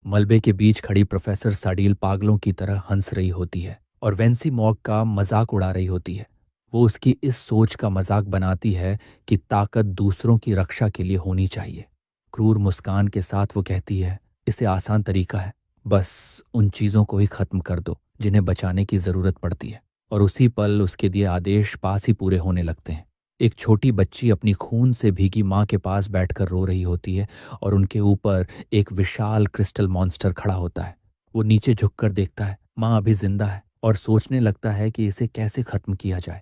मलबे के बीच खड़ी प्रोफेसर साडील पागलों की तरह हंस रही होती है और वेंसी मॉग का मजाक उड़ा रही होती है। वो उसकी इस सोच का मजाक बनाती है कि ताकत दूसरों की रक्षा के लिए होनी चाहिए। क्रूर मुस्कान के साथ वो कहती है, इसे आसान तरीका है, बस उन चीज़ों को ही खत्म कर दो जिन्हें बचाने की ज़रूरत पड़ती है। और उसी पल उसके दिए आदेश पास ही पूरे होने लगते हैं। एक छोटी बच्ची अपनी खून से भीगी माँ के पास बैठकर रो रही होती है और उनके ऊपर एक विशाल क्रिस्टल मॉन्स्टर खड़ा होता है। वो नीचे झुककर देखता है, माँ अभी जिंदा है, और सोचने लगता है कि इसे कैसे खत्म किया जाए।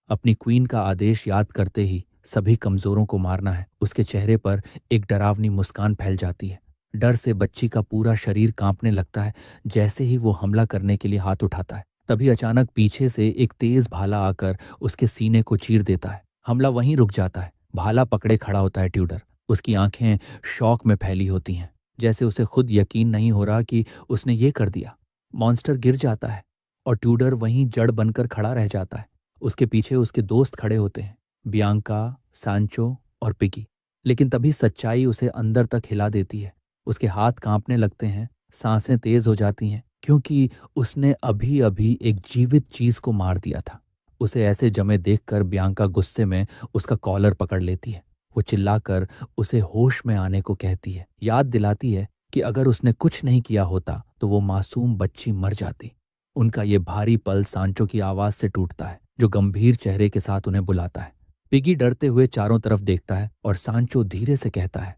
अपनी क्वीन का आदेश याद करते ही सभी कमजोरों को मारना है, उसके चेहरे पर एक डरावनी मुस्कान फैल जाती है। डर से बच्ची का पूरा शरीर कांपने लगता है। जैसे ही वो हमला करने के लिए हाथ उठाता है, तभी अचानक पीछे से एक तेज भाला आकर उसके सीने को चीर देता है। हमला वहीं रुक जाता है। भाला पकड़े खड़ा होता है ट्यूडर। उसकी आंखें शौक में फैली होती हैं, जैसे उसे खुद यकीन नहीं हो रहा कि उसने ये कर दिया। मॉन्स्टर गिर जाता है और ट्यूडर वहीं जड़ बनकर खड़ा रह जाता है। उसके पीछे उसके दोस्त खड़े होते हैं, बियांका, सांचो और पिगी। लेकिन तभी सच्चाई उसे अंदर तक हिला देती है। उसके हाथ कांपने लगते हैं, सांसें तेज हो जाती हैं, क्योंकि उसने अभी अभी एक जीवित चीज को मार दिया था। उसे ऐसे जमे देखकर बियांका गुस्से में उसका कॉलर पकड़ लेती है। वो चिल्लाकर उसे होश में आने को कहती है, याद दिलाती है कि अगर उसने कुछ नहीं किया होता तो वो मासूम बच्ची मर जाती। उनका ये भारी पल सांचो की आवाज से टूटता है, जो गंभीर चेहरे के साथ उन्हें बुलाता है। पिगी डरते हुए चारों तरफ देखता है और सांचो धीरे से कहता है,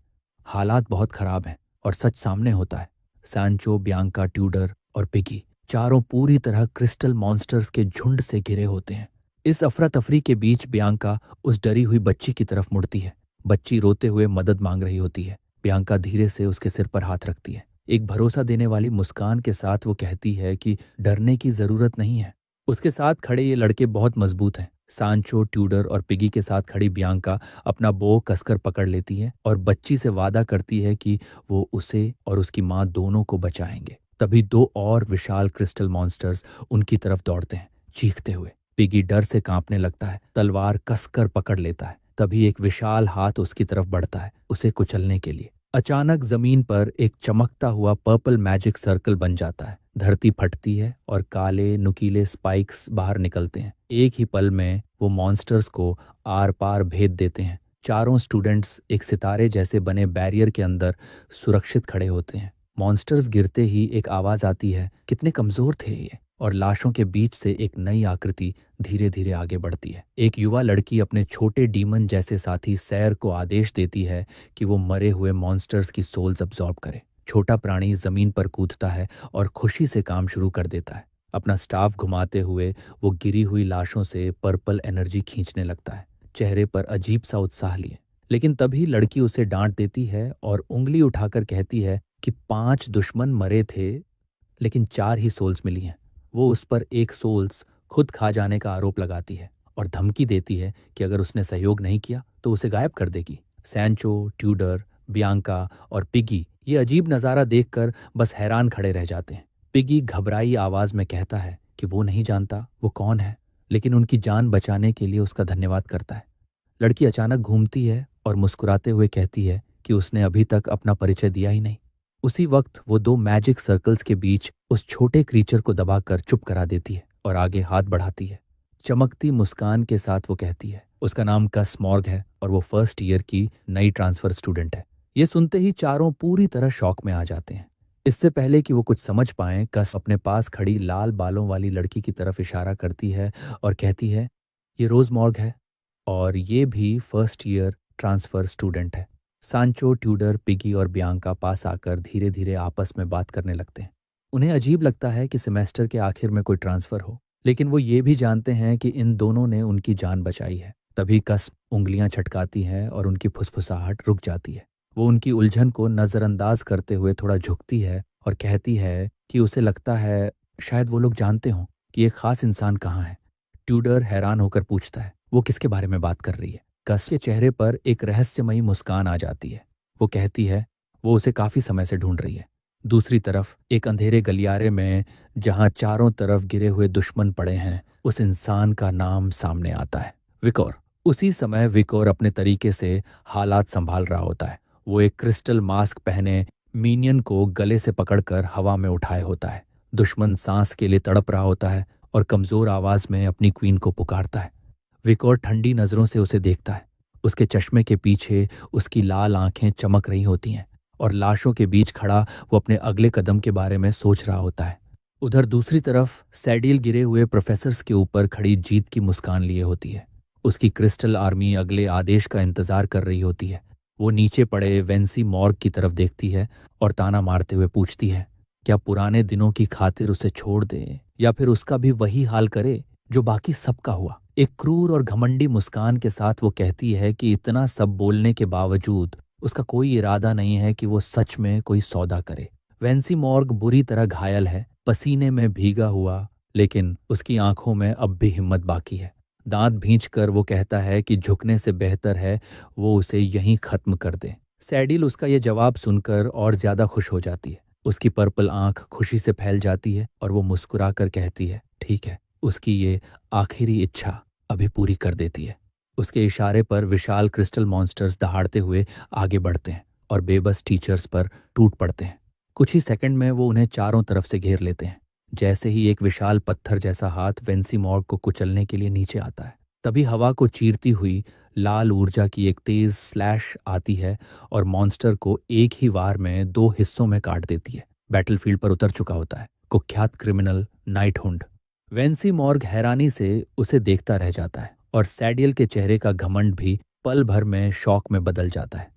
हालात बहुत खराब हैं, और सच सामने होता है। सांचो, बियांका, ट्यूडर और पिगी चारों पूरी तरह क्रिस्टल मॉन्स्टर्स के झुंड से घिरे होते हैं। इस अफरा तफरी के बीच बियांका उस डरी हुई बच्ची की तरफ मुड़ती है। बच्ची रोते हुए मदद मांग रही होती है। बियांका धीरे से उसके सिर पर हाथ रखती है। एक भरोसा देने वाली मुस्कान के साथ वो कहती है कि डरने की जरूरत नहीं है। उसके साथ खड़े ये लड़के बहुत मजबूत हैं। सांचो, ट्यूडर और पिगी के साथ खड़ी बियांका अपना बो कसकर पकड़ लेती है और बच्ची से वादा करती है कि वो उसे और उसकी माँ दोनों को बचाएंगे। तभी दो और विशाल क्रिस्टल मॉन्स्टर्स उनकी तरफ दौड़ते हैं, चीखते हुए। पिगी डर से कांपने लगता है, तलवार कसकर पकड़ लेता है। तभी एक विशाल हाथ उसकी तरफ बढ़ता है, उसे कुचलने के लिए। अचानक जमीन पर एक चमकता हुआ पर्पल मैजिक सर्कल बन जाता है। धरती फटती है और काले नुकीले स्पाइक्स बाहर निकलते हैं। एक ही पल में वो मॉन्स्टर्स को आर पार भेद देते हैं। चारों स्टूडेंट्स एक सितारे जैसे बने बैरियर के अंदर सुरक्षित खड़े होते हैं। मॉन्स्टर्स गिरते ही एक आवाज आती है, कितने कमजोर थे ये। और लाशों के बीच से एक नई आकृति धीरे धीरे आगे बढ़ती है। एक युवा लड़की अपने छोटे डीमन जैसे साथी सैर को आदेश देती है कि वो मरे हुए मॉन्स्टर्स की सोल्स अब्सॉर्ब करे। छोटा प्राणी जमीन पर कूदता है और खुशी से काम शुरू कर देता है। अपना स्टाफ घुमाते हुए वो गिरी हुई लाशों से पर्पल एनर्जी खींचने लगता है, चेहरे पर अजीब सा उत्साह लिए। लेकिन तभी लड़की उसे डांट देती है और उंगली उठाकर कहती है कि 5 दुश्मन मरे थे, लेकिन 4 ही सोल्स मिली हैं। वो उस पर एक सोल्स खुद खा जाने का आरोप लगाती है और धमकी देती है कि अगर उसने सहयोग नहीं किया तो उसे गायब कर देगी। सैंचो, ट्यूडर, बियांका और पिगी ये अजीब नज़ारा देखकर बस हैरान खड़े रह जाते हैं। पिगी घबराई आवाज में कहता है कि वो नहीं जानता वो कौन है, लेकिन उनकी जान बचाने के लिए उसका धन्यवाद करता है। लड़की अचानक घूमती है और मुस्कुराते हुए कहती है कि उसने अभी तक अपना परिचय दिया ही नहीं। उसी वक्त वो दो मैजिक सर्कल्स के बीच उस छोटे क्रीचर को दबाकर चुप करा देती है और आगे हाथ बढ़ाती है। चमकती मुस्कान के साथ वो कहती है, उसका नाम कस मॉर्ग है और वो फर्स्ट ईयर की नई ट्रांसफर स्टूडेंट है। ये सुनते ही चारों पूरी तरह शॉक में आ जाते हैं। इससे पहले कि वो कुछ समझ पाएं, कस अपने पास खड़ी लाल बालों वाली लड़की की तरफ इशारा करती है और कहती है, ये रोज मॉर्ग है और ये भी फर्स्ट ईयर ट्रांसफर स्टूडेंट है। सांचो, ट्यूडर, पिगी और बियांका पास आकर धीरे धीरे आपस में बात करने लगते हैं। उन्हें अजीब लगता है कि सेमेस्टर के आखिर में कोई ट्रांसफर हो, लेकिन वो ये भी जानते हैं कि इन दोनों ने उनकी जान बचाई है। तभी कस उंगलियां छटकाती है और उनकी फुसफुसाहट रुक जाती है। वो उनकी उलझन को नज़रअंदाज करते हुए थोड़ा झुकती है और कहती है कि उसे लगता है शायद वो लोग जानते हों कि ये खास इंसान कहाँ है। ट्यूडर हैरान होकर पूछता है, वो किसके बारे में बात कर रही है। कस के चेहरे पर एक रहस्यमयी मुस्कान आ जाती है। वो कहती है वो उसे काफी समय से ढूंढ रही है। दूसरी तरफ एक अंधेरे गलियारे में, जहां चारों तरफ गिरे हुए दुश्मन पड़े हैं, उस इंसान का नाम सामने आता है, विकोर। उसी समय विकोर अपने तरीके से हालात संभाल रहा होता है। वो एक क्रिस्टल मास्क पहने मीनियन को गले से पकड़कर हवा में उठाए होता है। दुश्मन सांस के लिए तड़प रहा होता है और कमजोर आवाज में अपनी क्वीन को पुकारता है। विकोर ठंडी नजरों से उसे देखता है। उसके चश्मे के पीछे उसकी लाल आंखें चमक रही होती हैं और लाशों के बीच खड़ा वो अपने अगले कदम के बारे में सोच रहा होता है। उधर दूसरी तरफ सैडिल गिरे हुए प्रोफेसर्स के ऊपर खड़ी जीत की मुस्कान लिए होती है। उसकी क्रिस्टल आर्मी अगले आदेश का इंतजार कर रही होती है। वो नीचे पड़े वेंसी मॉर्ग की तरफ देखती है और ताना मारते हुए पूछती है, क्या पुराने दिनों की खातिर उसे छोड़ दे या फिर उसका भी वही हाल करे जो बाकी सबका हुआ। एक क्रूर और घमंडी मुस्कान के साथ वो कहती है कि इतना सब बोलने के बावजूद उसका कोई इरादा नहीं है कि वो सच में कोई सौदा करे। वेंसी मॉर्ग बुरी तरह घायल है, पसीने में भीगा हुआ, लेकिन उसकी आंखों में अब भी हिम्मत बाकी है। दांत भींचकर वो कहता है कि झुकने से बेहतर है वो उसे यहीं खत्म कर दे। सैडिल उसका ये जवाब सुनकर और ज्यादा खुश हो जाती है। उसकी पर्पल आंख खुशी से फैल जाती है और वो मुस्कुराकर कहती है, ठीक है। उसकी ये आखिरी इच्छा अभी पूरी कर देती है। उसके इशारे पर विशाल क्रिस्टल मॉन्स्टर्स दहाड़ते हुए आगे बढ़ते हैं और बेबस टीचर्स पर टूट पड़ते हैं। कुछ ही सेकंड में वो उन्हें चारों तरफ से घेर लेते हैं। जैसे ही एक विशाल पत्थर जैसा हाथ वेंसी मॉर्ग को कुचलने के लिए नीचे आता है, तभी हवा को चीरती हुई लाल ऊर्जा की एक तेज स्लैश आती है और मॉन्स्टर को एक ही वार में दो हिस्सों में काट देती है। बैटलफील्ड पर उतर चुका होता है कुख्यात criminal night Hund. Vensi morgue हैरानी से उसे देखता रह जाता है और सैडियल के चेहरे का घमंड भी पल भर में शौक में बदल जाता है।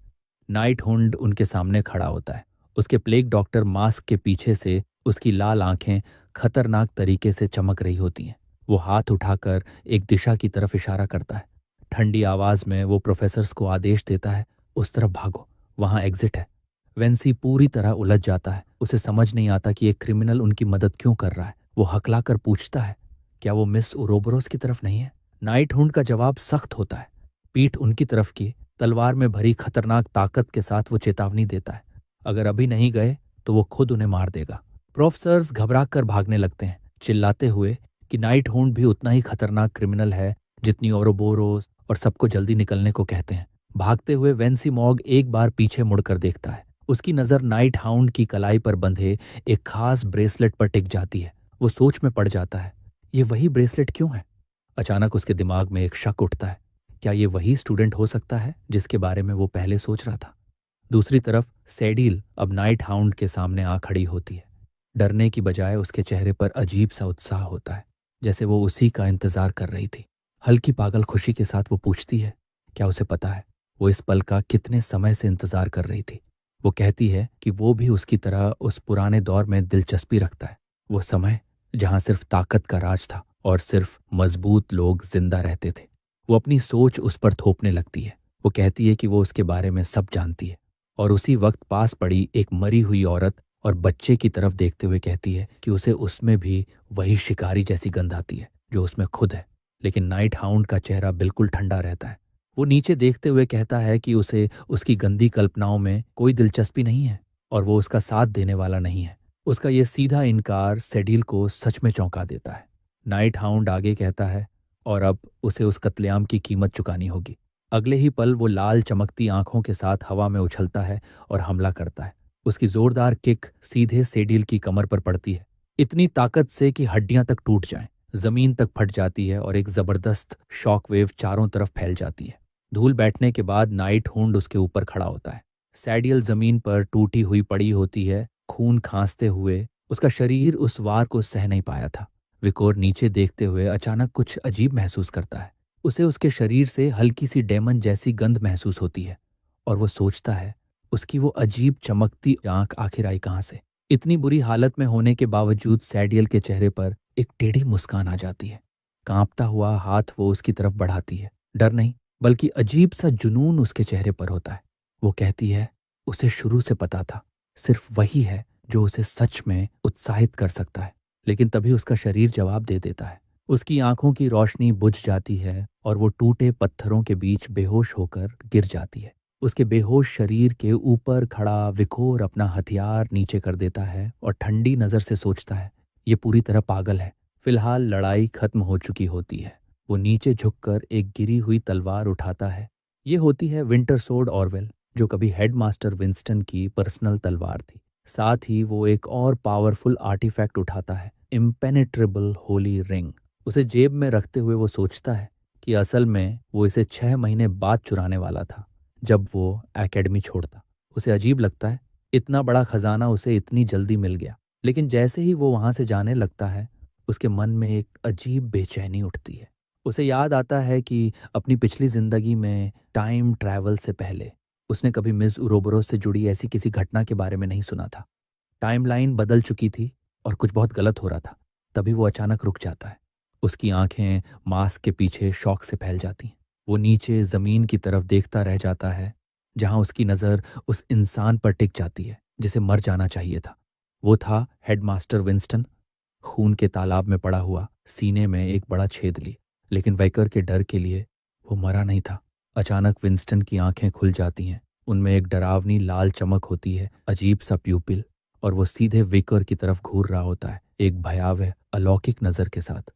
नाइट हुंड उनके सामने खड़ा होता है। उसके प्लेग डॉक्टर मास्क के पीछे से उसकी लाल आंखें खतरनाक तरीके से चमक रही होती हैं। वो हाथ उठाकर एक दिशा की तरफ इशारा करता है। ठंडी आवाज में वो प्रोफेसर्स को आदेश देता है, उस तरफ भागो, वहां एग्जिट है। वेंसी पूरी तरह उलझ जाता है। उसे समझ नहीं आता कि एक क्रिमिनल उनकी मदद क्यों कर रहा है। वो हकलाकर पूछता है, क्या वो मिस उरोबोरोस की तरफ नहीं है? नाइट हुंड का जवाब सख्त होता है। पीठ उनकी तरफ की तलवार में भरी खतरनाक ताकत के साथ वो चेतावनी देता है, अगर अभी नहीं गए तो वो खुद उन्हें मार देगा। प्रोफेसर्स घबरा कर भागने लगते हैं, चिल्लाते हुए कि नाइट हुंड भी उतना ही खतरनाक क्रिमिनल है जितनी ओरोबोरोस, और सबको जल्दी निकलने को कहते हैं। भागते हुए वेंसी मॉग एक बार पीछे मुड़कर देखता है। उसकी नज़र नाइट हाउंड की कलाई पर बंधे एक खास ब्रेसलेट पर टिक जाती है। वो सोच में पड़ जाता है, ये वही ब्रेसलेट क्यों है? अचानक उसके दिमाग में एक शक उठता है, क्या ये वही स्टूडेंट हो सकता है जिसके बारे में वो पहले सोच रहा था? दूसरी तरफ सैडिल अब नाइट हाउंड के सामने आ खड़ी होती है। डरने की बजाय उसके चेहरे पर अजीब सा उत्साह होता है, जैसे वो उसी का इंतजार कर रही थी। हल्की पागल खुशी के साथ वो पूछती है, क्या उसे पता है वो इस पल का कितने समय से इंतजार कर रही थी? वो कहती है कि वो भी उसकी तरह उस पुराने दौर में दिलचस्पी रखता है, वो समय जहां सिर्फ ताकत का राज था और सिर्फ मजबूत लोग जिंदा रहते थे। वो अपनी सोच उस पर थोपने लगती है। वो कहती है कि वो उसके बारे में सब जानती है और उसी वक्त पास पड़ी एक मरी हुई औरत और बच्चे की तरफ देखते हुए कहती है कि उसे उसमें भी वही शिकारी जैसी गंध आती है जो उसमें खुद है। लेकिन नाइट हाउंड का चेहरा बिल्कुल ठंडा रहता है। वो नीचे देखते हुए कहता है कि उसे उसकी गंदी कल्पनाओं में कोई दिलचस्पी नहीं है और वो उसका साथ देने वाला नहीं है। उसका ये सीधा इनकार सेडिल को सच में चौंका देता है। नाइट हाउंड आगे कहता है, और अब उसे उस कत्लेआम की कीमत चुकानी होगी। अगले ही पल वो लाल चमकती आंखों के साथ हवा में उछलता है और हमला करता है। उसकी जोरदार किक सीधे सेडिल की कमर पर पड़ती है, इतनी ताकत से कि हड्डियां तक टूट जाएं, जमीन तक फट जाती है और एक जबरदस्त शॉक वेव चारों तरफ फैल जाती है। धूल बैठने के बाद नाइट हुंड उसके ऊपर खड़ा होता है। सैडियल जमीन पर टूटी हुई पड़ी होती है, खून खांसते हुए। उसका शरीर उस वार को सह नहीं पाया था। विकोर नीचे देखते हुए अचानक कुछ अजीब महसूस करता है। उसे उसके शरीर से हल्की सी डेमन जैसी गंध महसूस होती है और वो सोचता है, उसकी वो अजीब चमकती आंख आखिर आई कहां से? इतनी बुरी हालत में होने के बावजूद सैडियल के चेहरे पर एक टेढ़ी मुस्कान आ जाती है। कांपता हुआ हाथ वो उसकी तरफ बढ़ाती है। डर नहीं, बल्कि अजीब सा जुनून उसके चेहरे पर होता है। वो कहती है, उसे शुरू से पता था, सिर्फ वही है जो उसे सच में उत्साहित कर सकता है। लेकिन तभी उसका शरीर जवाब दे देता है। उसकी आंखों की रोशनी बुझ जाती है और वो टूटे पत्थरों के बीच बेहोश होकर गिर जाती है। उसके बेहोश शरीर के ऊपर खड़ा विकोर अपना हथियार नीचे कर देता है और ठंडी नजर से सोचता है, ये पूरी तरह पागल है। फिलहाल लड़ाई खत्म हो चुकी होती है। वो नीचे झुककर एक गिरी हुई तलवार उठाता है। ये होती है विंटर सोर्ड ऑरवेल। जो कभी हेडमास्टर विंस्टन की पर्सनल तलवार थी। साथ ही वो एक और पावरफुल आर्टिफैक्ट उठाता है, इम्पेनेट्रेबल होली रिंग। उसे जेब में रखते हुए वो सोचता है कि असल में वो इसे 6 महीने बाद चुराने वाला था, जब वो एकेडमी छोड़ता। उसे अजीब लगता है, इतना बड़ा खजाना उसे इतनी जल्दी मिल गया। लेकिन जैसे ही वो वहां से जाने लगता है, उसके मन में एक अजीब बेचैनी उठती है। उसे याद आता है कि अपनी पिछली जिंदगी में टाइम ट्रैवल से पहले उसने कभी मिस उरोबोरोस से जुड़ी ऐसी किसी घटना के बारे में नहीं सुना था। टाइमलाइन बदल चुकी थी और कुछ बहुत गलत हो रहा था। तभी वो अचानक रुक जाता है। उसकी आंखें मास्क के पीछे शौक से फैल जाती हैं। वो नीचे जमीन की तरफ देखता रह जाता है, जहां उसकी नज़र उस इंसान पर टिक जाती है जिसे मर जाना चाहिए था। वो था हेडमास्टर विंस्टन, खून के तालाब में पड़ा हुआ, सीने में एक बड़ा छेद लिए। लेकिन वेकर के डर के लिए वो मरा नहीं था। अचानक विंस्टन की आंखें खुल जाती हैं। उनमें एक डरावनी लाल चमक होती है, अजीब सा प्यूपिल, और वो सीधे वेकर की तरफ घूर रहा होता है, एक भयावह अलौकिक नजर के साथ।